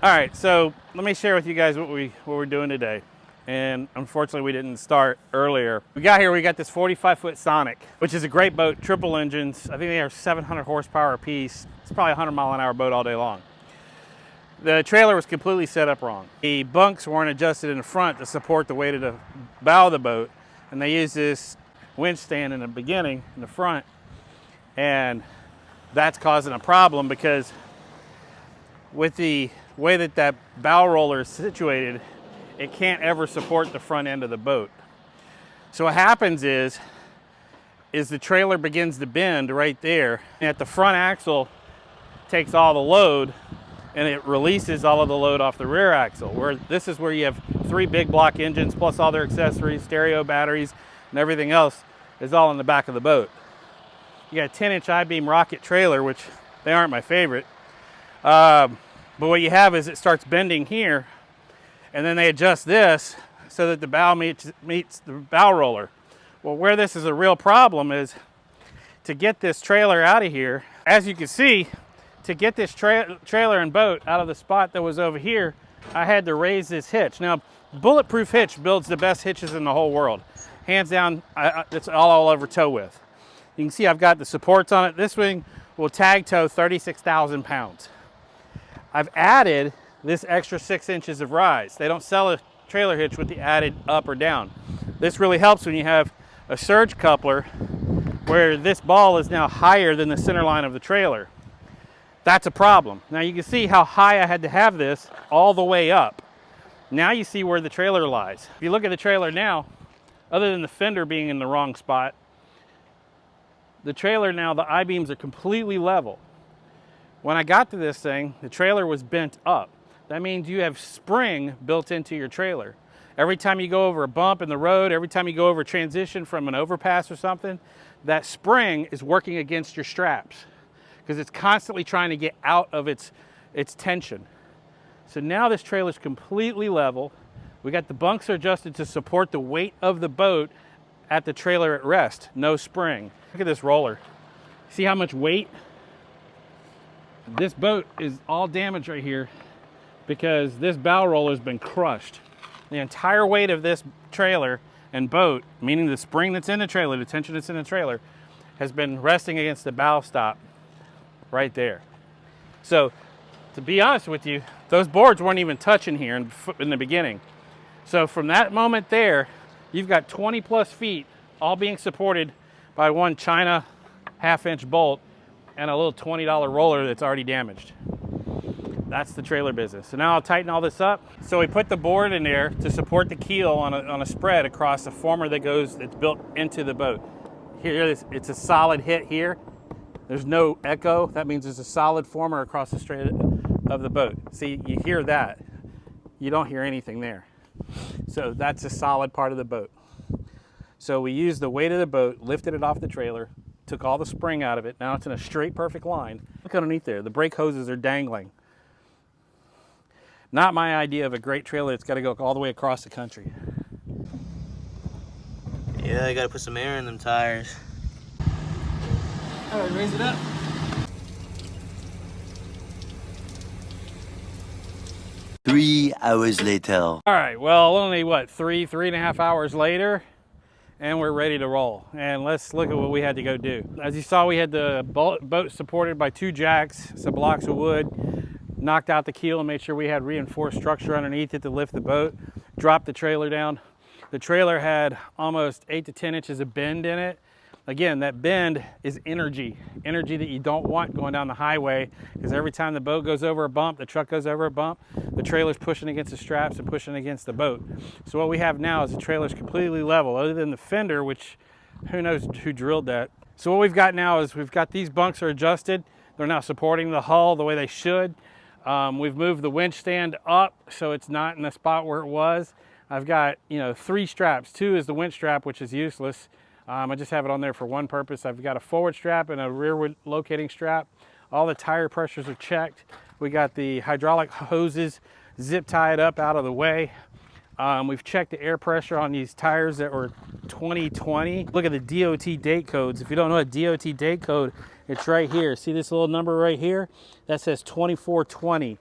All right, so let me share with you guys what we're doing today. And unfortunately, we didn't start earlier. We got here, we got this 45-foot Sonic, which is a great boat, triple engines. I think they are 700 horsepower apiece. It's probably a 100-mile-an-hour boat all day long. The trailer was completely set up wrong. The bunks weren't adjusted in the front to support the weight of the bow of the boat, and they used this winch stand in the beginning, in the front, and that's causing a problem because with the way that bow roller is situated, it can't ever support the front end of the boat. So what happens is the trailer begins to bend right there, and at the front axle takes all the load and it releases all of the load off the rear axle. Where this is where you have 3 big block engines plus all their accessories, stereo batteries, and everything else is all in the back of the boat. You got a 10-inch I-beam rocket trailer, which they aren't my favorite. But what you have is it starts bending here, and then they adjust this so that the bow meets the bow roller. Well, where this is a real problem is to get this trailer out of here. As you can see, to get this trailer and boat out of the spot that was over here, I had to raise this hitch. Now, Bulletproof Hitch builds the best hitches in the whole world. Hands down, it's all I'll ever tow with. You can see I've got the supports on it. This thing will tag tow 36,000 pounds. I've added this extra 6 inches of rise. They don't sell a trailer hitch with the added up or down. This really helps when you have a surge coupler where this ball is now higher than the center line of the trailer. That's a problem. Now you can see how high I had to have this all the way up. Now you see where the trailer lies. If you look at the trailer now, other than the fender being in the wrong spot, the trailer now, the I-beams are completely level. When I got to this thing, the trailer was bent up. That means you have spring built into your trailer. Every time you go over a bump in the road, every time you go over a transition from an overpass or something, that spring is working against your straps because it's constantly trying to get out of its tension. So now this trailer is completely level. We got the bunks are adjusted to support the weight of the boat at the trailer at rest, no spring. Look at this roller. See how much weight? This boat is all damaged right here because this bow roller has been crushed. The entire weight of this trailer and boat, meaning the spring that's in the trailer, the tension that's in the trailer, has been resting against the bow stop right there. So to be honest with you, those boards weren't even touching here in the beginning. So from that moment there, you've got 20 plus feet all being supported by one China 1/2-inch bolt and a little $20 roller that's already damaged. That's the trailer business. So now I'll tighten all this up. So we put the board in there to support the keel on a spread across the former that's built into the boat. Here it's a solid hit here. There's no echo. That means there's a solid former across the straight of the boat. See, you hear that. You don't hear anything there. So that's a solid part of the boat. So we used the weight of the boat, lifted it off the trailer, took all the spring out of it. Now it's in a straight, perfect line. Look underneath there. The brake hoses are dangling. Not my idea of a great trailer. It's got to go all the way across the country. Yeah, I got to put some air in them tires. All right, raise it up. Three hours later. All right, well, only what, three and a half hours later, and we're ready to roll. And let's look at what we had to go do. As you saw, we had the boat supported by 2 jacks, some blocks of wood, knocked out the keel and made sure we had reinforced structure underneath it to lift the boat, dropped the trailer down. The trailer had almost 8 to 10 inches of bend in it. Again, that bend is energy that you don't want going down the highway, because every time the boat goes over a bump, the truck goes over a bump, the trailer's pushing against the straps and pushing against the boat. So what we have now is the trailer's completely level, other than the fender, which who knows who drilled that. So what we've got now is we've got these bunks are adjusted. They're now supporting the hull the way they should. We've moved the winch stand up so it's not in the spot where it was. I've got 3 straps. 2 is the winch strap, which is useless. I just have it on there for one purpose. I've got a forward strap and a rearward locating strap. All the tire pressures are checked. We got the hydraulic hoses zip tied up out of the way. We've checked the air pressure on these tires that were 2020. Look at the DOT date codes. If you don't know a DOT date code, it's right here. See this little number right here? That says 2420.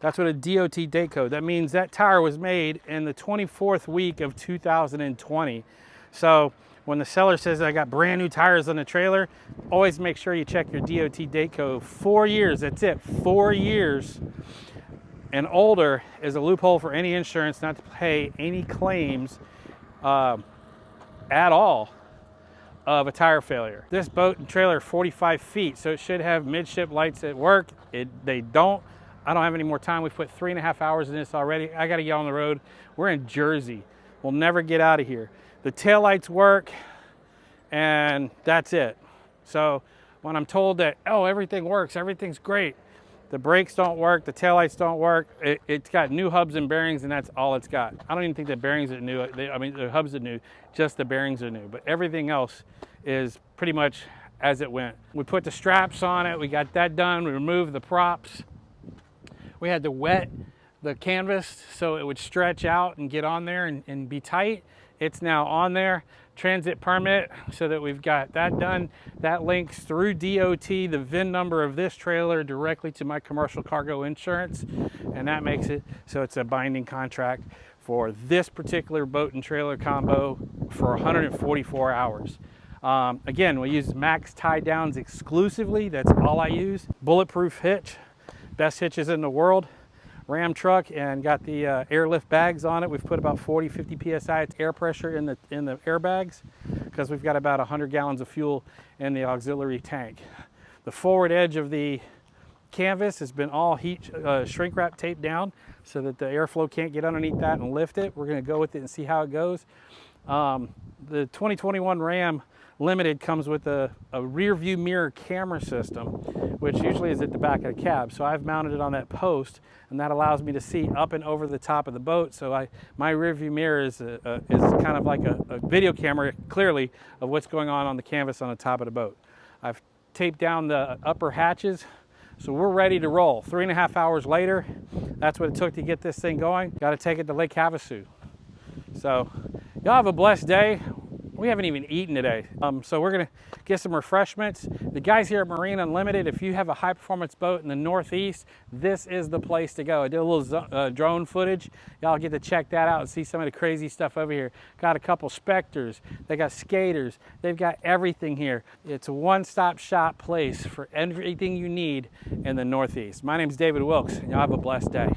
That's what a DOT date code. That means that tire was made in the 24th week of 2020. So when the seller says I got brand new tires on the trailer, always make sure you check your DOT date code. 4 years, that's it, 4 years and older is a loophole for any insurance not to pay any claims at all of a tire failure. This boat and trailer are 45 feet, so it should have midship lights at work. They don't. I don't have any more time. We've put 3.5 hours in this already. I gotta get on the road. We're in Jersey. We'll never get out of here. The taillights work, and that's it. So when I'm told that, oh, everything works, everything's great, the brakes don't work, the taillights don't work, it's got new hubs and bearings, and that's all it's got. I don't even think the bearings are new. I mean, the hubs are new, just the bearings are new. But everything else is pretty much as it went. We put the straps on it. We got that done. We removed the props. We had to wet the canvas so it would stretch out and get on there and be tight. It's now on there. Transit permit, so that we've got that done. That links through DOT the VIN number of this trailer directly to my commercial cargo insurance, and that makes it so it's a binding contract for this particular boat and trailer combo for 144 hours. Again, we use max tie downs exclusively. That's all I use. Bulletproof hitch, best hitches in the world. Ram truck, and got the airlift bags on it. We've put about 40-50 psi. It's air pressure in the airbags, because we've got about 100 gallons of fuel in the auxiliary tank. The forward edge of the canvas has been all heat shrink wrap taped down so that the airflow can't get underneath that and lift it. We're going to go with it and see how it goes. The 2021 Ram Limited comes with a rear view mirror camera system, which usually is at the back of the cab. So I've mounted it on that post, and that allows me to see up and over the top of the boat. So my rear view mirror is kind of like a video camera, clearly, of what's going on the canvas on the top of the boat. I've taped down the upper hatches, so we're ready to roll. 3.5 hours later, that's what it took to get this thing going. Got to take it to Lake Havasu. So y'all have a blessed day. We haven't even eaten today. So we're gonna get some refreshments. The guys here at Marine Unlimited, if you have a high performance boat in the Northeast, this is the place to go. I did a little drone footage. Y'all get to check that out and see some of the crazy stuff over here. Got a couple Spectres, they got skaters, they've got everything here. It's a one-stop shop place for everything you need in the Northeast. My name's David Wilkes, and y'all have a blessed day.